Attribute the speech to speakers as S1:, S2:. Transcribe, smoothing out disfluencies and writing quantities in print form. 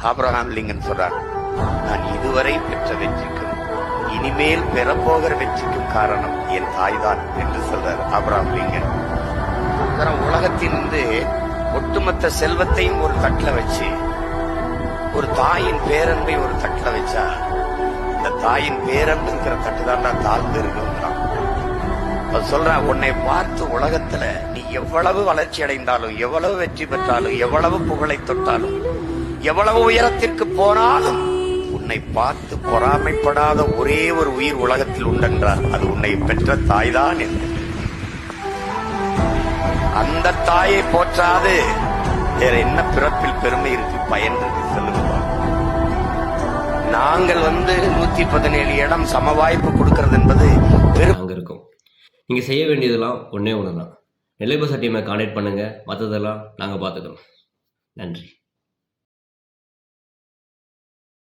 S1: Abraham Lincoln சொல்றார், நான் இதுவரை பெற்ற வெற்றிக்கும் இனிமேல் பெறப்போகிற வெற்றிக்கும் காரணம் என் தாய்தான் என்று சொல்றார் ஆபிரகாம் லிங்கன். உலகத்திலிருந்து ஒட்டுமொத்த செல்வத்தையும் ஒரு தட்டுல வச்சு ஒரு தாயின் பேரன்பை ஒரு தட்டுல வச்சா இந்த தாயின் பேரன்புங்கிற தட்டு தான் தாழ்ந்து இருக்குங்கிறான். சொல்றான், உன்னை பார்த்து உலகத்துல நீ எவ்வளவு வளர்ச்சி அடைந்தாலும், எவ்வளவு வெற்றி பெற்றாலும், எவ்வளவு புகழை தொட்டாலும், எவ்வளவு உயரத்திற்கு போனாலும் உன்னை பார்த்து பொறாமைப்படாத ஒரே ஒரு உயிர் உலகத்தில் உண்டென்றார். அது உன்னை பெற்ற தாய்தான் என்று. அந்த தாயை போற்றாது வேற என்ன பிறப்பில் பெருமை இருக்கு, பயன் இருக்கு சொல்லுங்க. நாங்கள் 117 இடம் சம வாய்ப்பு கொடுக்கிறது என்பது
S2: அங்க இருக்கும். நீங்க செய்ய வேண்டியதெல்லாம் ஒண்ணே ஒண்ணுதான். நெல்லை பஸ் டீமை கான்டாக்ட் பண்ணுங்க, மற்றதெல்லாம் நாங்க பார்த்துக்கிறோம். நன்றி.